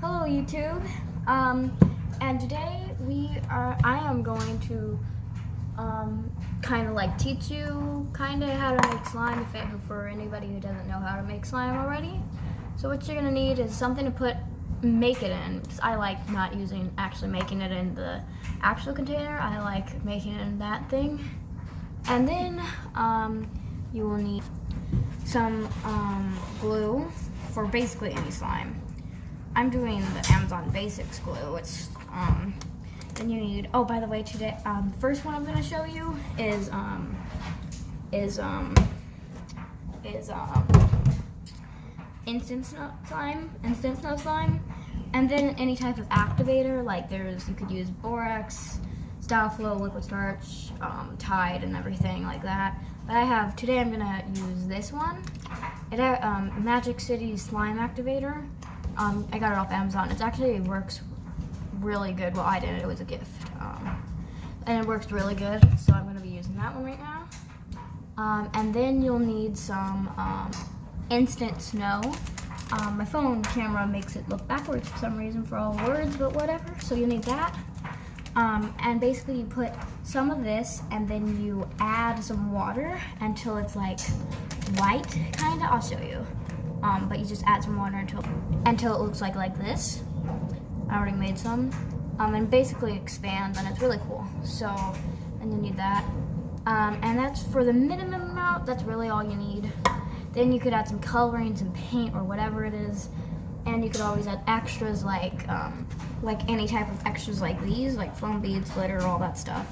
Hello YouTube, and today I am going to kind of like teach you kind of how to make slime for anybody who doesn't know how to make slime already. So what you're gonna need is something to make it in, because I like not actually making it in the actual container. I like making it in that thing. And then you will need some glue for basically any slime. I'm doing the Amazon Basics glue. It's then you need. Oh, by the way, today the first one I'm gonna show you is instant snow slime, and then any type of activator. Like you could use borax, style flow, liquid starch, Tide, and everything like that. But today I'm gonna use this one. It Magic City Slime Activator. I got it off Amazon. It works really good. Well, I didn't. It was a gift. And it works really good. So I'm going to be using that one right now. And then you'll need some instant snow. My phone camera makes it look backwards for some reason for all words, but whatever. So you'll need that. And basically you put some of this and then you add some water until it's like white, kind of. I'll show you. But you just add some water until it looks like this. I already made some. And basically expands, and it's really cool. So, and you need that. And that's for the minimum amount. That's really all you need. Then you could add some coloring, some paint, or whatever it is. And you could always add extras like any type of extras like these, like foam beads, glitter, all that stuff.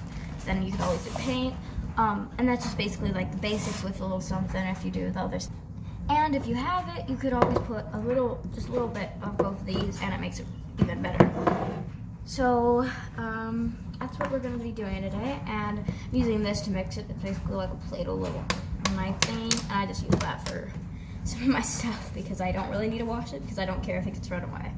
Then you could always do paint. And that's just basically like the basics with a little something if you do the others. And if you have it, you could always put just a little bit of both of these, and it makes it even better. So that's what we're going to be doing today, and using this to mix it. It's basically like a Play-Doh little knife thing, and I just use that for some of my stuff because I don't really need to wash it because I don't care if it gets red away.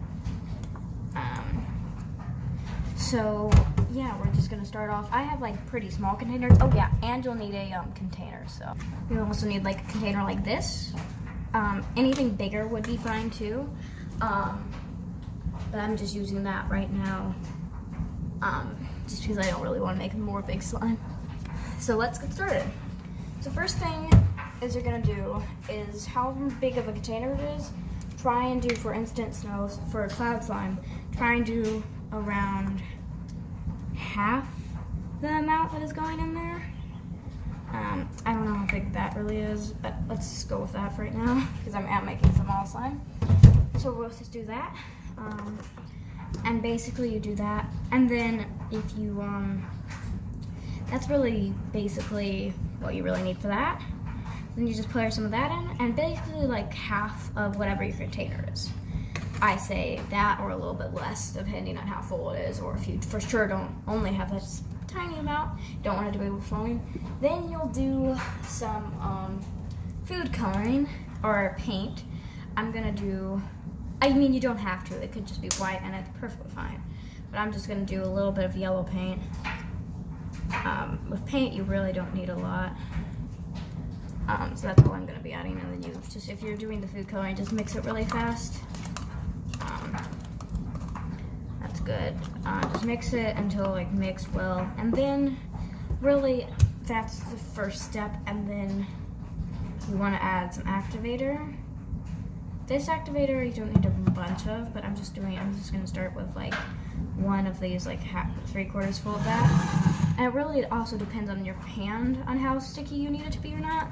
So yeah, we're just gonna start off. I have like pretty small containers. Oh yeah, and you'll need a container. So you'll also need like a container like this. Anything bigger would be fine too. But I'm just using that right now. Just because I don't really want to make more big slime. So let's get started. So first thing is you're gonna do is however big of a container it is, try and do for instant snows, for cloud slime, try and do around half the amount that is going in there. I don't know how big that really is, but let's just go with that for right now because I'm making some all slime. So we'll just do that. And basically you do that, and then if you that's really basically what you really need for that. Then you just pour some of that in, and basically like half of whatever your container is. I say that or a little bit less depending on how full it is, or if you for sure don't only have this tiny amount, don't want it to be overflowing. Then you'll do some food coloring or paint. I mean, you don't have to. It could just be white and it's perfectly fine. But I'm just gonna do a little bit of yellow paint. With paint, you really don't need a lot. So that's all I'm gonna be adding. And then if you're doing the food coloring, just mix it really fast. That's good. Just mix it until like mixed well. And then really that's the first step. And then you wanna add some activator. This activator you don't need a bunch of, but I'm just gonna start with like one of these, like 3/4 full of that. And it also depends on your hand on how sticky you need it to be or not.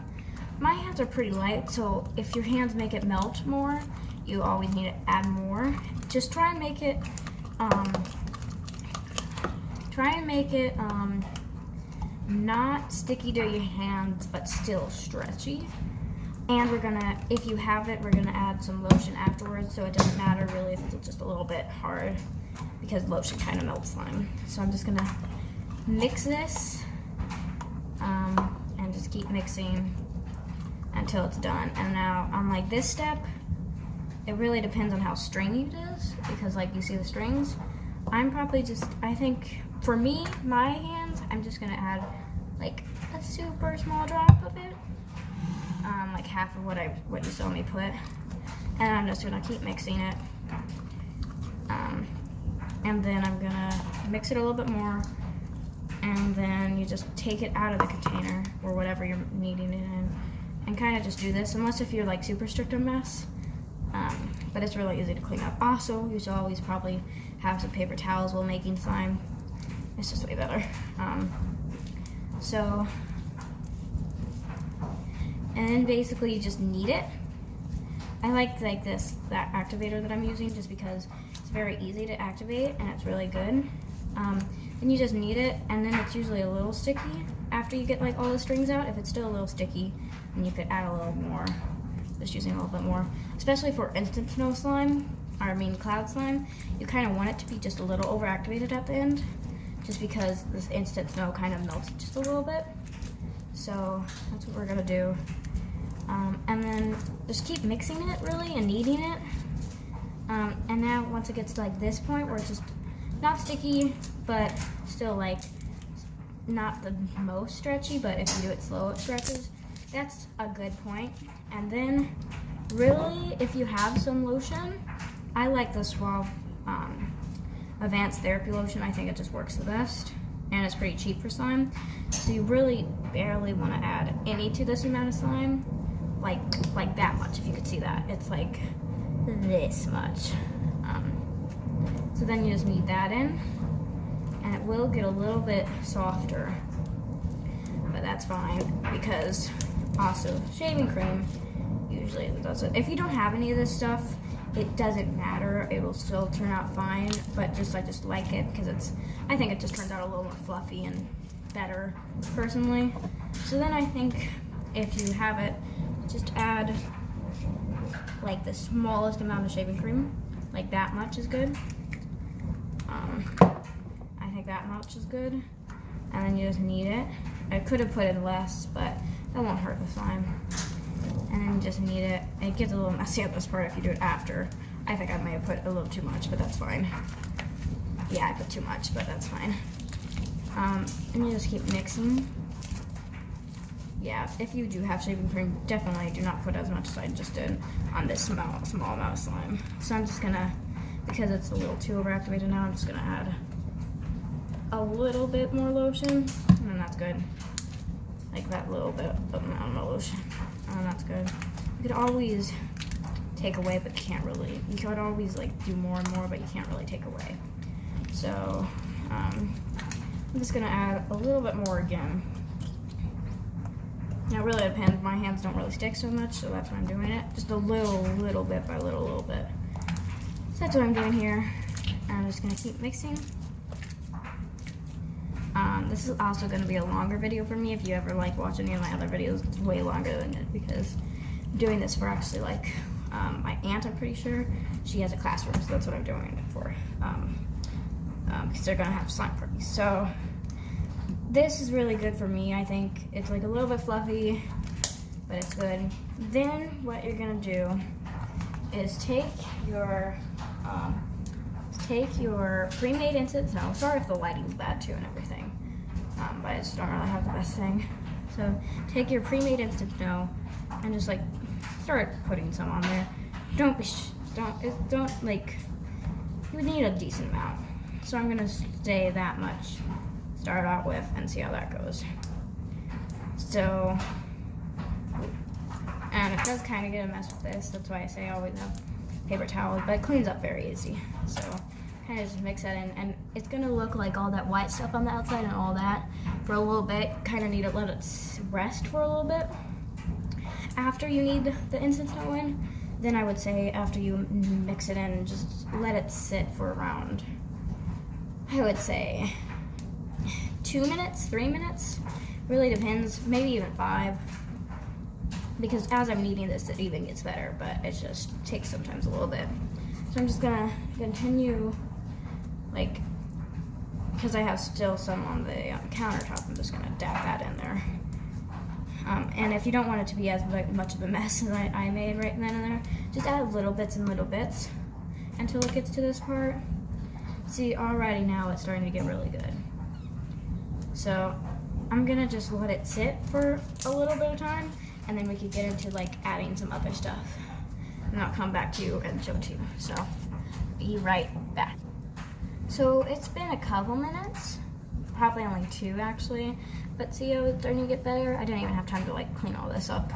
My hands are pretty light, so if your hands make it melt more, you always need to add more. Just try and make it not sticky to your hands, but still stretchy. And if you have it, we're gonna add some lotion afterwards, so it doesn't matter really if it's just a little bit hard, because lotion kind of melts slime. So I'm just gonna mix this, and just keep mixing until it's done. And now on like this step, it really depends on how stringy it is, because like you see the strings, I think for me, my hands, I'm just gonna add like a super small drop of it. Like half of what you saw me put, and I'm just gonna keep mixing it and then I'm gonna mix it a little bit more, and then you just take it out of the container or whatever you're kneading it in, and kind of just do this, unless if you're like super strict on mess. But it's really easy to clean up. Also, you should always probably have some paper towels while making slime. It's just way better. And then basically you just knead it. I like that activator that I'm using just because it's very easy to activate and it's really good. Then you just knead it, and then it's usually a little sticky after you get like all the strings out. If it's still a little sticky, then you could add a little more, just using a little bit more. Especially for instant snow slime, or I mean cloud slime, you kind of want it to be just a little overactivated at the end, just because this instant snow kind of melts just a little bit. So that's what we're gonna do. And then just keep mixing it really and kneading it. And now once it gets to like this point where it's just not sticky, but still like not the most stretchy, but if you do it slow it stretches, that's a good point. And then really, if you have some lotion, I like the Suave Advanced Therapy Lotion. I think it just works the best, and it's pretty cheap for slime. So you really barely want to add any to this amount of slime, like that much, if you could see that. It's like this much. So then you just knead that in, and it will get a little bit softer, but that's fine because also shaving cream usually does it. If you don't have any of this stuff, it doesn't matter, it will still turn out fine, but I just like it because I think it just turns out a little more fluffy and better personally. So then I think if you have it, just add like the smallest amount of shaving cream, like that much is good. I think that much is good, and then you just knead it. I could have put in less, but that won't hurt the slime. And then you just knead it. It gets a little messy at this part if you do it after. I think I may have put a little too much, but that's fine. Yeah, I put too much, but that's fine. And you just keep mixing. Yeah, if you do have shaving cream, definitely do not put as much as I just did on this small amount of slime. So I'm just gonna, because it's a little too overactivated now, I'm just gonna add a little bit more lotion, and then that's good. Like that little bit of amount of lotion, and that's good. You could always take away, but you can't really. You could always like do more and more, but you can't really take away. So I'm just gonna add a little bit more again. Now it really depends. My hands don't really stick so much, so that's why I'm doing it. Just a little bit by little bit. So that's what I'm doing here. And I'm just gonna keep mixing. This is also going to be a longer video for me. If you ever like watch any of my other videos, it's way longer than it because I'm doing this for actually like my aunt, I'm pretty sure. She has a classroom, so that's what I'm doing it for. Because they're going to have slime parties. So this is really good for me, I think. It's like a little bit fluffy, but it's good. Then what you're going to do is take your pre-made instant snow. Sorry if the lighting's bad too and everything, but I just don't really have the best thing. So take your pre-made instant snow and just like start putting some on there. Don't like, you would need a decent amount. So I'm gonna stay that much, start out with, and see how that goes. So, and it does kind of get a mess with this. That's why I say I always have paper towels, but it cleans up very easy. So kind of just mix that in, and it's gonna look like all that white stuff on the outside and all that for a little bit. Kind of need to let it rest for a little bit. After you need the instant snow in, then I would say after you mix it in, just let it sit for around, I would say 2 minutes, 3 minutes, really depends, maybe even 5. Because as I'm kneading this, it even gets better, but it just takes sometimes a little bit. So I'm just gonna continue, like, because I have still some on the countertop, I'm just gonna dab that in there. And if you don't want it to be as much of a mess as I made right then and there, just add little bits and little bits until it gets to this part. See, already now it's starting to get really good. So I'm gonna just let it sit for a little bit of time, and then we could get into like adding some other stuff. And I'll come back to you and show it to you. So be right back. So it's been a couple minutes, probably only 2 actually, but see how it's starting to get better? I didn't even have time to like clean all this up,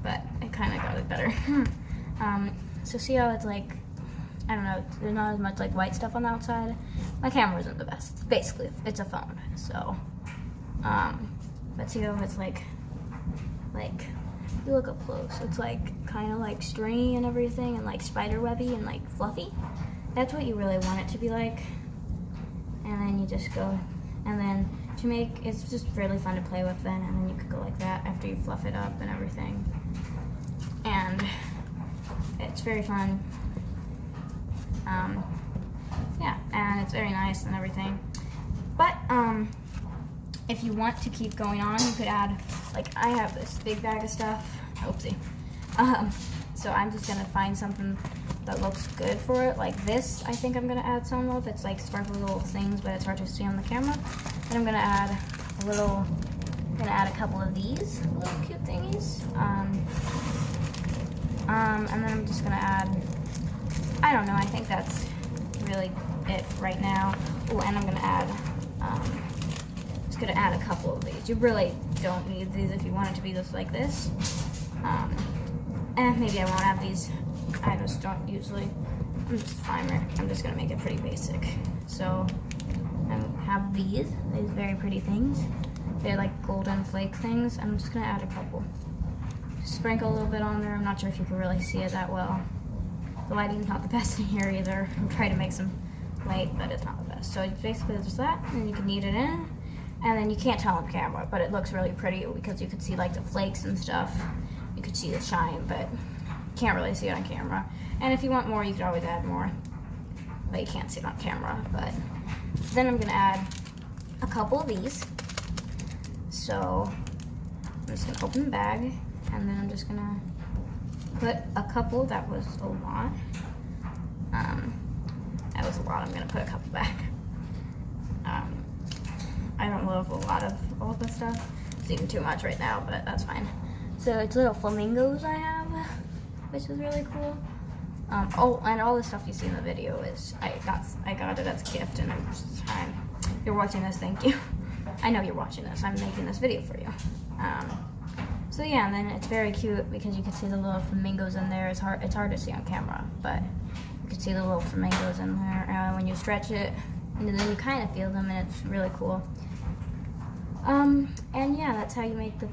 but I kind of got it better. So see how it's like, I don't know, there's not as much like white stuff on the outside. My camera isn't the best. It's basically, it's a phone, so, but see how it's like, you look up close, it's like kind of like stringy and everything, and like spider webby and like fluffy. That's what you really want it to be like. And then you just go, and then to make, it's just really fun to play with then, and then you could go like that after you fluff it up and everything. And it's very fun. Yeah, and it's very nice and everything. But if you want to keep going on, you could add, like I have this big bag of stuff. Oopsie. So I'm just gonna find something that looks good for it, like this. I think I'm gonna add some of. It's like sparkly little things, but it's hard to see on the camera. And I'm gonna add a couple of these little cute thingies. And then I'm just gonna add, I don't know, I think that's really it right now. Oh, and I'm gonna add, just gonna add a couple of these. You really don't need these if you want it to be just like this. And maybe I won't have these. I just don't usually. I'm just fine. I'm just gonna make it pretty basic. So I have these very pretty things. They're like golden flake things. I'm just gonna add a couple. Sprinkle a little bit on there. I'm not sure if you can really see it that well. The lighting's not the best in here either. I'm trying to make some light, but it's not the best. So it's basically just that, and then you can knead it in. And then you can't tell on camera, but it looks really pretty because you could see like the flakes and stuff. You could see the shine, but can't really see it on camera. And if you want more, you could always add more, but you can't see it on camera. But then I'm gonna add a couple of these. So I'm just gonna open the bag, and then I'm just gonna put a couple. That was a lot. That was a lot. I'm gonna put a couple back. I don't love a lot of all the stuff. It's even too much right now, but that's fine. So it's little flamingos I have, which is really cool. Oh, and all the stuff you see in the video is I got it as a gift, and if you're watching this, thank you. I know you're watching this. I'm making this video for you. So yeah, and then it's very cute because you can see the little flamingos in there. It's hard to see on camera, but you can see the little flamingos in there when you stretch it, and then you kind of feel them, and it's really cool. And yeah, that's how you make your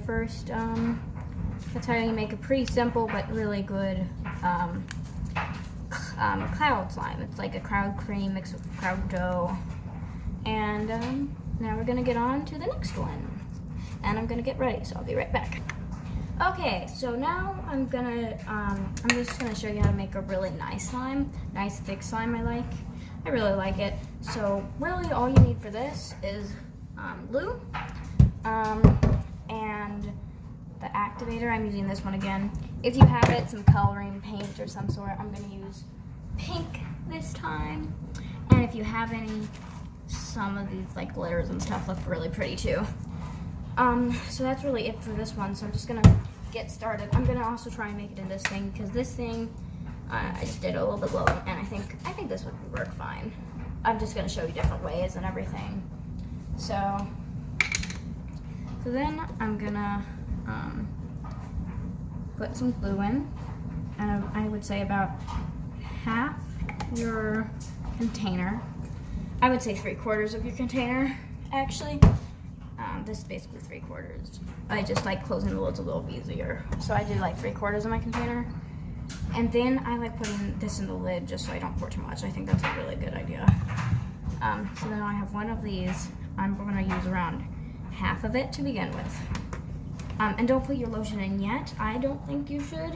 first, that's how you make a pretty simple but really good cloud slime. It's like a cloud cream mixed with cloud dough. And now we're gonna get on to the next one. And I'm gonna get ready, so I'll be right back. Okay, so now I'm just gonna show you how to make a really nice slime, nice thick slime I really like it. So really all you need for this is glue, and the activator. I'm using this one again. If you have it, some coloring paint or some sort, I'm gonna use pink this time. And if you have some of these like glitters and stuff look really pretty too. So that's really it for this one. So I'm just gonna get started. I'm gonna also try and make it in this thing, because this thing, I just did a little bit low, and I think this would work fine. I'm just gonna show you different ways and everything. So then I'm gonna put some glue in, and I would say about half your container. I would say 3/4 of your container, actually. This is basically 3/4. I just like closing the lids a little easier. So I do like 3/4 of my container. And then I like putting this in the lid just so I don't pour too much. I think that's a really good idea. So then I have one of these. I'm gonna use around half of it to begin with. And don't put your lotion in yet. I don't think you should.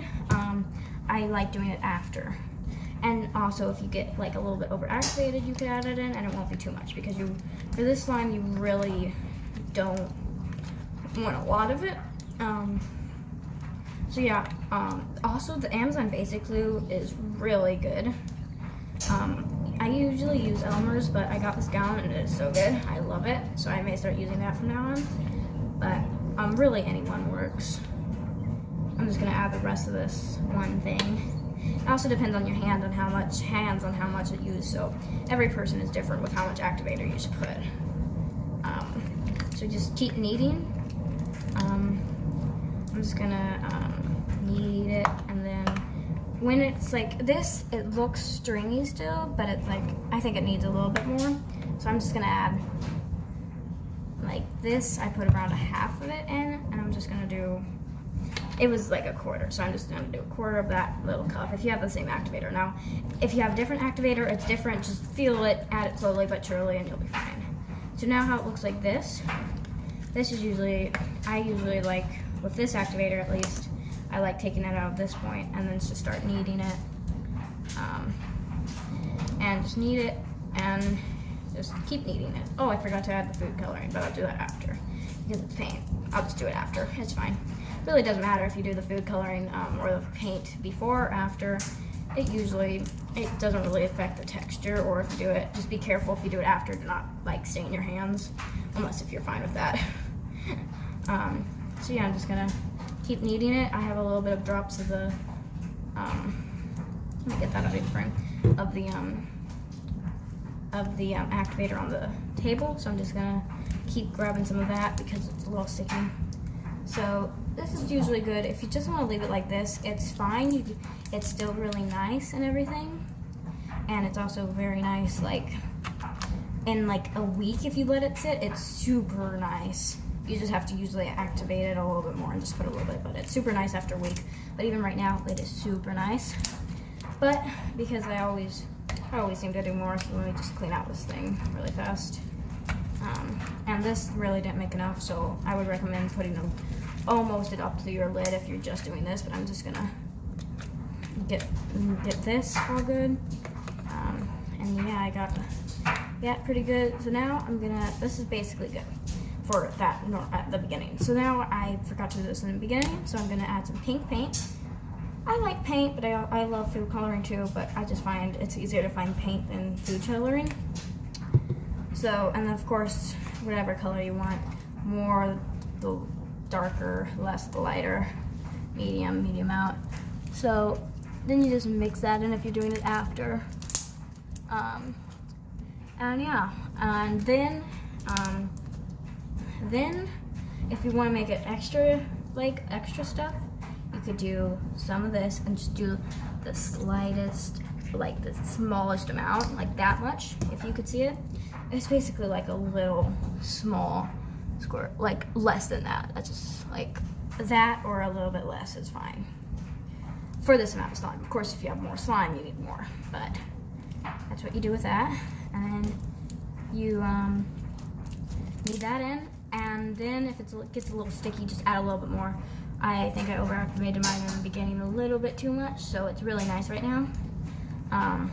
I like doing it after. And also, if you get like a little bit overactivated, you could add it in, and it won't be too much, because for this slime, you really don't want a lot of it. So yeah, also the Amazon Basic Glue is really good. I usually use Elmer's, but I got this gallon and it is so good. I love it, so I may start using that from now on. But really anyone works. I'm just gonna add the rest of this one thing. It also depends on your hand, on how much it used. So every person is different with how much activator you should put. So just keep kneading. I'm just gonna knead it, and then when it's like this, it looks stringy still, but it's like, I think it needs a little bit more. So I'm just gonna add like this. I put around a half of it in, and I'm just gonna do, it was like a quarter, so I'm just gonna do a quarter of that little cup if you have the same activator. Now, if you have a different activator, it's different. Just feel it, add it slowly but surely, and you'll be fine. So now how it looks like this. This is usually, I usually like, with this activator at least, I like taking it out at this point and then just start kneading it. And just knead it and just keep kneading it. Oh, I forgot to add the food coloring, but I'll do that after because it's paint. I'll just do it after, it's fine. It really doesn't matter if you do the food coloring or the paint before or after. It doesn't really affect the texture, or if you do it, just be careful if you do it after to not like stain your hands, unless if you're fine with that. So yeah, I'm just gonna keep kneading it. I have a little bit of drops of the, let me get that out of the frame, of the activator on the table. So I'm just gonna keep grabbing some of that because it's a little sticky. So this is usually good. If you just want to leave it like this, it's fine. It's still really nice and everything. And it's also very nice, like, in like a week if you let it sit, it's super nice. You just have to usually activate it a little bit more and just put a little bit, but it's super nice after a week. But even right now, it is super nice. But because I always seem to do more, so let me just clean out this thing really fast. And this really didn't make enough, so I would recommend putting them almost up to your lid if you're just doing this, but I'm just gonna get this all good. And yeah, I got pretty good. So now this is basically good for that at the beginning. So now I forgot to do this in the beginning, so I'm gonna add some pink paint. I like paint, but I love food coloring too, but I just find it's easier to find paint than food coloring. So, and then of course, whatever color you want, more the darker, less the lighter, medium out. So then you just mix that in if you're doing it after. And yeah, and then if you want to make it extra stuff, you could do some of this and just do the slightest, like the smallest amount, like that much, if you could see it. It's basically like a little small squirt, like less than that. That's just like that, or a little bit less is fine for this amount of slime. Of course, if you have more slime, you need more, but that's what you do with that. And then you knead that in, and then if it gets a little sticky, just add a little bit more. I think I overactivated mine in the beginning a little bit too much, so it's really nice right now. And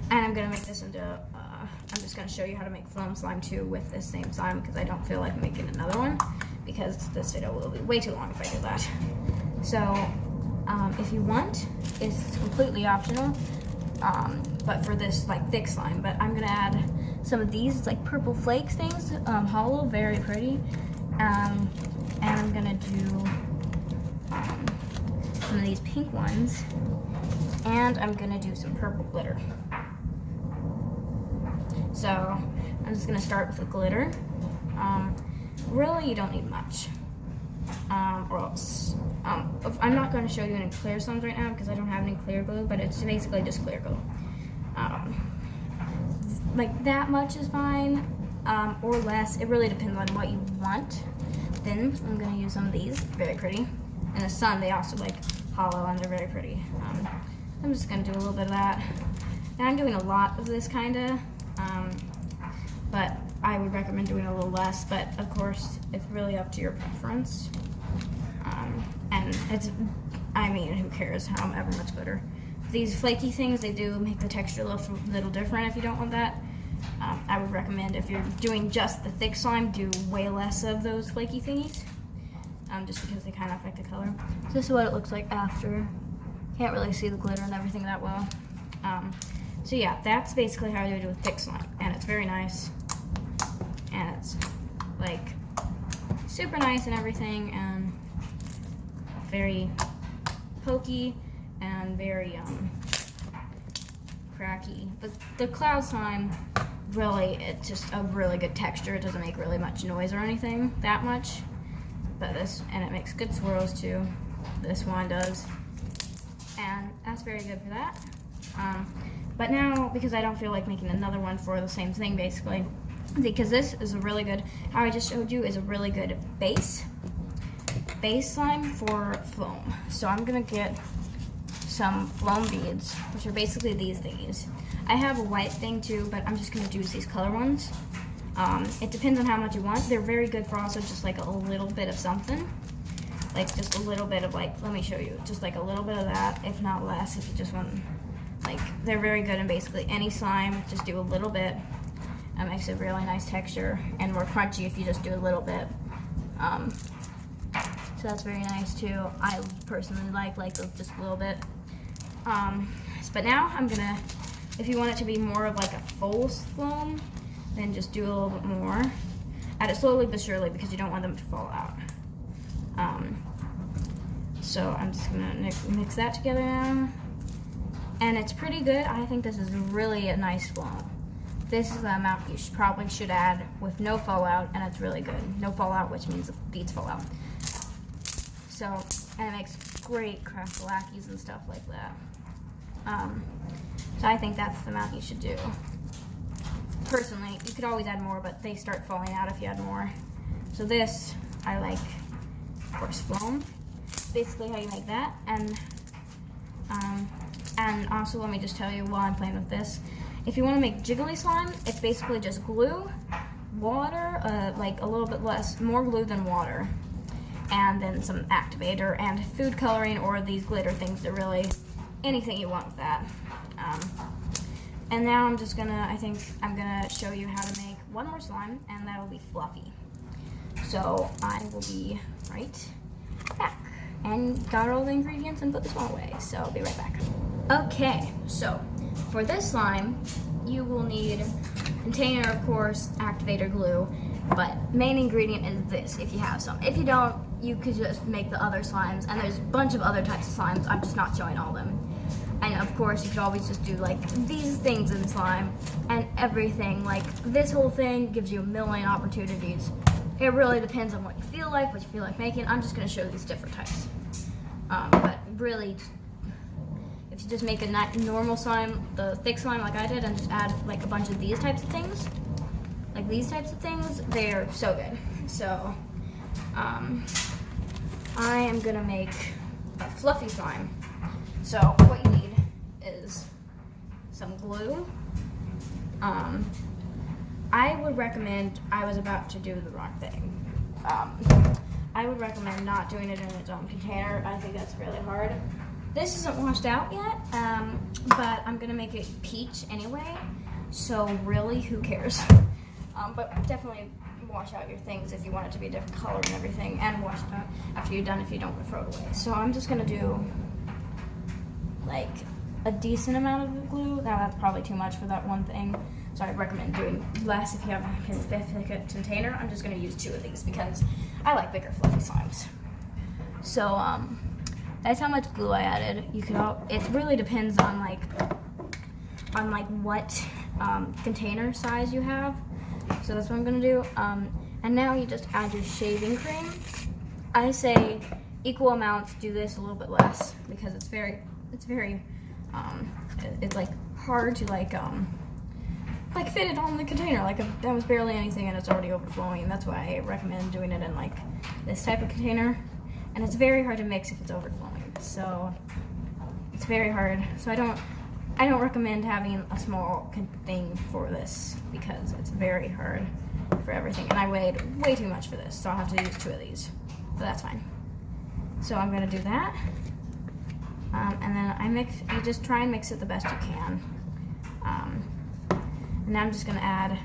I'm gonna make this into, I'm just gonna show you how to make foam slime too with this same slime, because I don't feel like making another one, because this video will be way too long if I do that. So, if you want, it's completely optional, but for this like thick slime, but I'm gonna add some of these, it's like purple flakes things, hollow, very pretty. And I'm gonna do some of these pink ones, and I'm gonna do some purple glitter. So I'm just gonna start with the glitter. Really, you don't need much, or else. I'm not gonna show you any clear slimes right now because I don't have any clear glue, but it's basically just clear glue. Like that much is fine, or less. It really depends on what you want. Then I'm gonna use some of these, very pretty. In the sun, they also like hollow and they're very pretty. I'm just gonna do a little bit of that. And I'm doing a lot of this kinda, but I would recommend doing a little less, but of course, it's really up to your preference. And I mean, who cares however much glitter. These flaky things, they do make the texture look a little different if you don't want that. I would recommend if you're doing just the thick slime, do way less of those flaky thingies, just because they kind of affect the color. So this is what it looks like after. Can't really see the glitter and everything that well. So yeah, that's basically how you do a thick slime, and it's very nice, and it's like super nice and everything, and very pokey, and very cracky. But the cloud slime, really, it's just a really good texture. It doesn't make really much noise or anything, that much. But and it makes good swirls too. This one does. And that's very good for that. But now, because I don't feel like making another one for the same thing, basically, because this is a really good, how I just showed you, is a really good base slime for foam. So I'm gonna get some foam beads, which are basically these thingies. I have a white thing too, but I'm just gonna use these color ones. It depends on how much you want. They're very good for also just like a little bit of something. Like just a little bit of like, let me show you, just like a little bit of that, if not less, if you just want, like, they're very good in basically any slime. Just do a little bit. It makes a really nice texture and more crunchy if you just do a little bit. So that's very nice too. I personally like those just a little bit. But now I'm gonna, if you want it to be more of like a full foam, then just do a little bit more. Add it slowly but surely because you don't want them to fall out. So I'm just gonna mix that together now. And it's pretty good. I think this is really a nice foam. This is the amount you probably should add with no fallout, and it's really good. No fallout, which means the beads fall out. So, and it makes great craft lackeys and stuff like that. So I think that's the amount you should do. Personally, you could always add more, but they start falling out if you add more. So this, I like, of course, foam. Basically how you make that. And also, let me just tell you while I'm playing with this, if you want to make jiggly slime, it's basically just glue, water, like a little bit more glue than water, and then some activator and food coloring or these glitter things. They're really anything you want with that. And now I'm just gonna, I think I'm gonna show you how to make one more slime, and that'll be fluffy. So I will be right back. And got all the ingredients and put this one away, so I'll be right back. Okay, so for this slime, you will need container, of course, activator, glue, but main ingredient is this if you have some. If you don't, you could just make the other slimes, and there's a bunch of other types of slimes. I'm just not showing all of them. And of course, you could always just do like these things in slime and everything. Like this whole thing gives you a million opportunities. It really depends on what you feel like making. I'm just gonna show these different types. But really, if you just make a normal slime, the thick slime like I did, and just add like a bunch of these types of things, like these types of things, they're so good. So, I am gonna make a fluffy slime. So what you need is some glue. I would recommend, I was about to do the wrong thing. I would recommend not doing it in its own container. I think that's really hard. This isn't washed out yet, but I'm gonna make it peach anyway, so really, who cares? But definitely wash out your things if you want it to be a different color and everything, and wash it out after you're done if you don't want to throw it away. So I'm just gonna do like a decent amount of the glue. Now that's probably too much for that one thing, so I'd recommend doing less if you have a specific container. I'm just gonna use 2 of these because I like bigger fluffy slimes. So that's how much glue I added. You could it really depends on what container size you have. So that's what I'm gonna do. And now you just add your shaving cream. I say equal amounts. Do this a little bit less because it's very it's like hard to like fit it on the container. Like that was barely anything and it's already overflowing. And that's why I recommend doing it in like this type of container. And it's very hard to mix if it's overflowing. So it's very hard. So I don't recommend having a small thing for this because it's very hard for everything. And I weighed way too much for this, so I'll have to use 2 of these. But that's fine. So I'm gonna do that. And then you just try and mix it the best you can. And now I'm just gonna add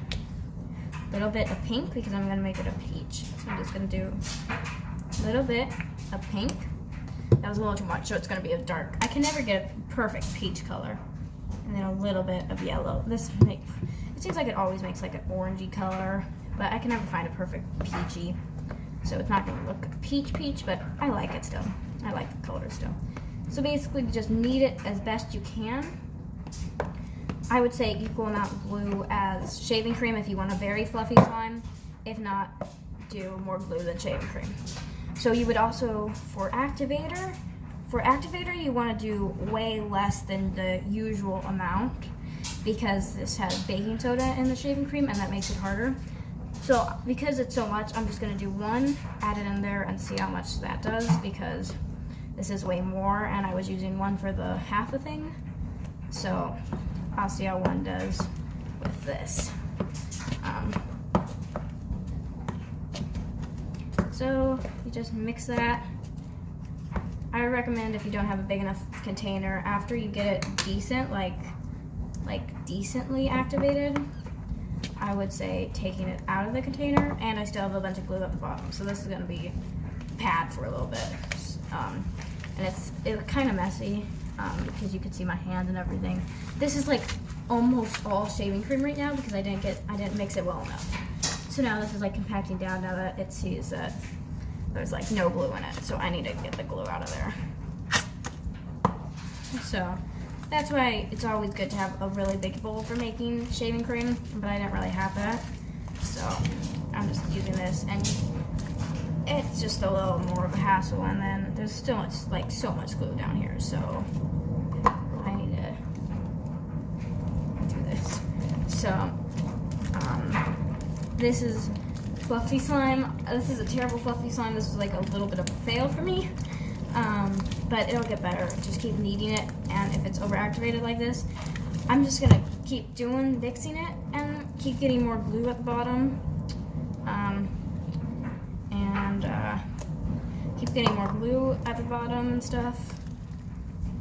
a little bit of pink because I'm gonna make it a peach. So I'm just gonna do a little bit of pink. That was a little too much, so it's gonna be a dark. I can never get a perfect peach color. And then a little bit of yellow. It seems like it always makes like an orangey color, but I can never find a perfect peachy. So it's not gonna look peach, but I like it still. I like the color still. So basically, just knead it as best you can. I would say equal amount of glue as shaving cream if you want a very fluffy slime. If not, do more glue than shaving cream. So you would also, for activator you want to do way less than the usual amount because this has baking soda in the shaving cream and that makes it harder. So because it's so much, I'm just going to do 1, add it in there and see how much that does because this is way more and I was using 1 for the half a thing. So I'll see how 1 does with this. So you just mix that. I recommend if you don't have a big enough container, after you get it decent, like decently activated, I would say taking it out of the container, and I still have a bunch of glue at the bottom. So this is gonna be pad for a little bit. And it's kind of messy because you can see my hands and everything. This is like almost all shaving cream right now because I didn't mix it well enough. So now this is like compacting down now that it sees that there's like no glue in it. So I need to get the glue out of there. So that's why it's always good to have a really big bowl for making shaving cream, but I didn't really have that. So I'm just using this, and it's just a little more of a hassle, and then there's still so much glue down here, so I need to do this. So this is fluffy slime. This is a terrible fluffy slime. This is like a little bit of a fail for me, but it'll get better. Just keep kneading it, and if it's overactivated like this, I'm just gonna keep mixing it and keep getting more glue at the bottom. Keep getting more glue at the bottom and stuff.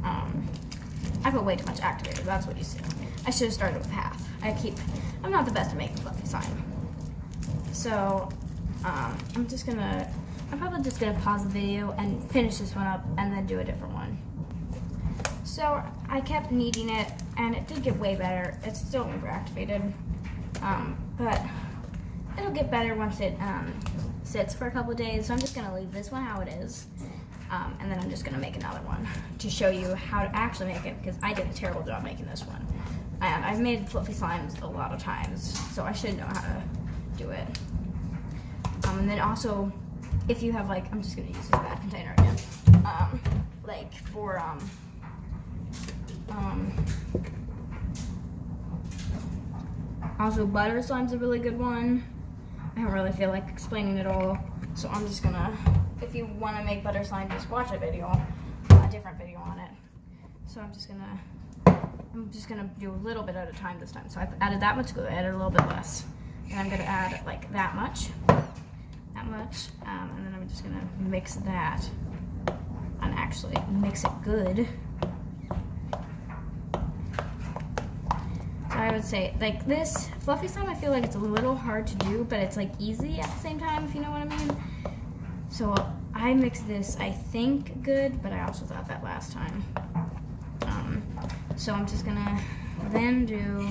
I put way too much activator, that's what you see. I should have started with half. I'm not the best at making fluffy slime. So, I'm probably just gonna pause the video and finish this one up and then do a different one. So, I kept kneading it and it did get way better. It's still overactivated, but it'll get better once it sits for a couple of days. So I'm just gonna leave this one how it is, and then I'm just gonna make another one to show you how to actually make it, because I did a terrible job making this one. And I've made fluffy slimes a lot of times, so I should know how to do it. And then also, if you have I'm just gonna use this bad container again, also butter slime's a really good one. I don't really feel like explaining it all, so I'm just gonna, if you want to make butter slime, just watch a different video on it. So I'm just gonna do a little bit at a time this time. So I've added that much glue, I added a little bit less, and I'm gonna add like that much, and then I'm just gonna mix that and actually mix it good. I would say, like, this fluffy slime, I feel like it's a little hard to do, but it's like easy at the same time, if you know what I mean. So I mixed this, I think, good, but I also thought that last time. So I'm just gonna then do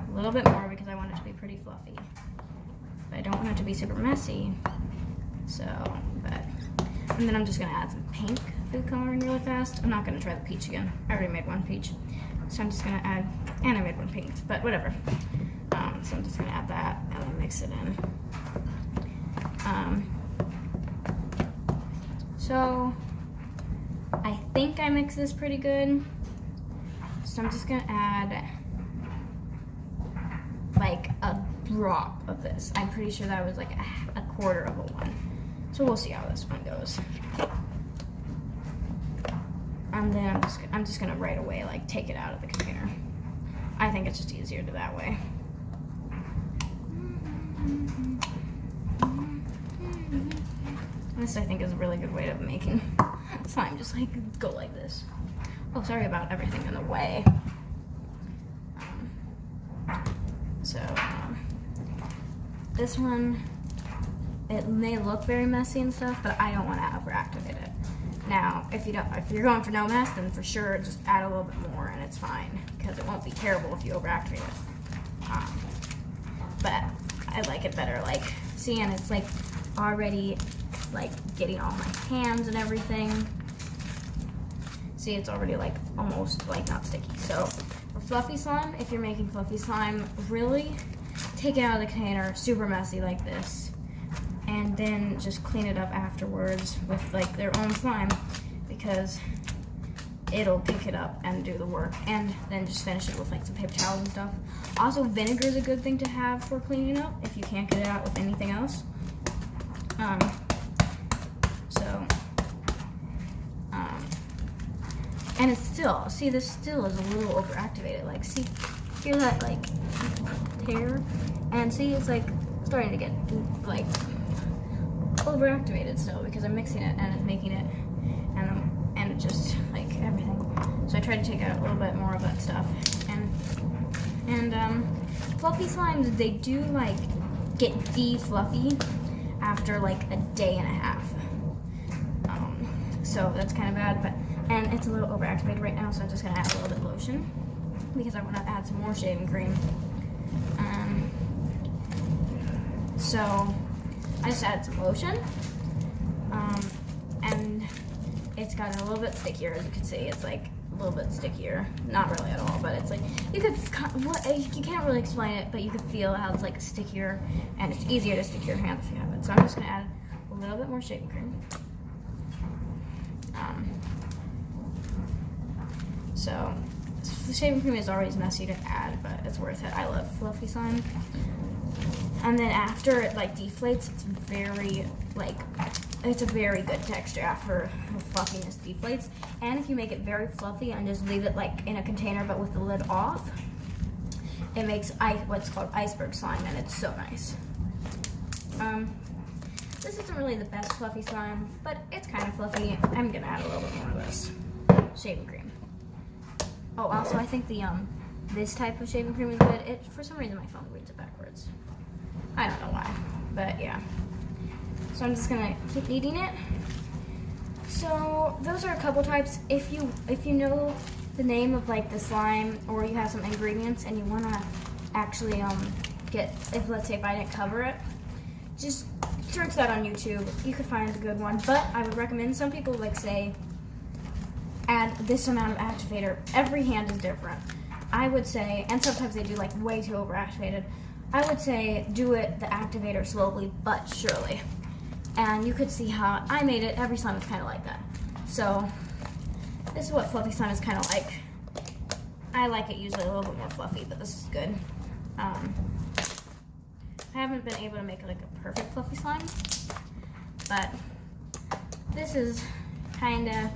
a little bit more because I want it to be pretty fluffy, but I don't want it to be super messy. And then I'm just gonna add some pink food coloring really fast. I'm not gonna try the peach again. I already made one peach. So I'm just gonna add, and I made one pink, but whatever. So I'm just gonna add that and then mix it in. So I think I mixed this pretty good. So I'm just gonna add like a drop of this. I'm pretty sure that was like a quarter of a one. So we'll see how this one goes. And then I'm just gonna right away like take it out of the container. I think it's just easier to that way. This I think is a really good way of making slime. Just like go like this. Oh, sorry about everything in the way. This one, it may look very messy and stuff, but I don't want to overactivate it. Now, if you're going for no mess, then for sure just add a little bit more and it's fine, because it won't be terrible if you overactivate it. But I like it better, like, see, and it's like already like getting all my hands and everything. See, it's already like almost like not sticky. So for fluffy slime, if you're making fluffy slime, really take it out of the container, super messy like this, and then just clean it up afterwards with like their own slime, because it'll pick it up and do the work, and then just finish it with like some paper towels and stuff. Also, vinegar is a good thing to have for cleaning up if you can't get it out with anything else. And it's still, see, this still is a little overactivated. Like, see, hear that like tear, and see, it's like starting to get like overactivated still because I'm mixing it and it's making it, and it just like everything. So I tried to take out a little bit more of that stuff, and fluffy slimes, they do like get de-fluffy after like a day and a half. So that's kind of bad, and it's a little overactivated right now, so I'm just gonna add a little bit of lotion because I want to add some more shaving cream. So I just added some lotion, and it's gotten a little bit stickier, as you can see. It's like a little bit stickier, not really at all, but it's like you can't really explain it, but you can feel how it's like stickier, and it's easier to stick to your hands if you have it. So I'm just gonna add a little bit more shaving cream. So the shaving cream is always messy to add, but it's worth it. I love fluffy slime. And then after it like deflates, it's very like, it's a very good texture after the fluffiness deflates. And if you make it very fluffy and just leave it like in a container but with the lid off, it makes what's called iceberg slime, and it's so nice. This isn't really the best fluffy slime, but it's kind of fluffy. I'm gonna add a little bit more of this shaving cream. Oh, also I think the this type of shaving cream is good. For some reason my phone reads it backwards. I don't know why, but yeah. So I'm just gonna keep kneading it. So those are a couple types. If you know the name of like the slime, or you have some ingredients and you wanna actually let's say if I didn't cover it, just search that on YouTube. You could find a good one, but I would recommend, some people like say add this amount of activator. Every hand is different. I would say, and sometimes they do like way too overactivated. I would say do it the activator slowly but surely. And you could see how I made it. Every slime is kind of like that. So this is what fluffy slime is kind of like. I like it usually a little bit more fluffy, but this is good. I haven't been able to make like a perfect fluffy slime, but this is kind of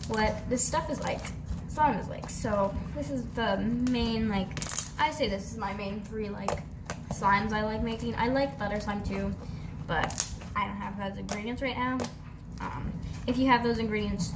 what this stuff is like, slime is like. So this is the main, like, I say this is my main 3 like slimes I like making. I like butter slime too, but I don't have those ingredients right now. If you have those ingredients,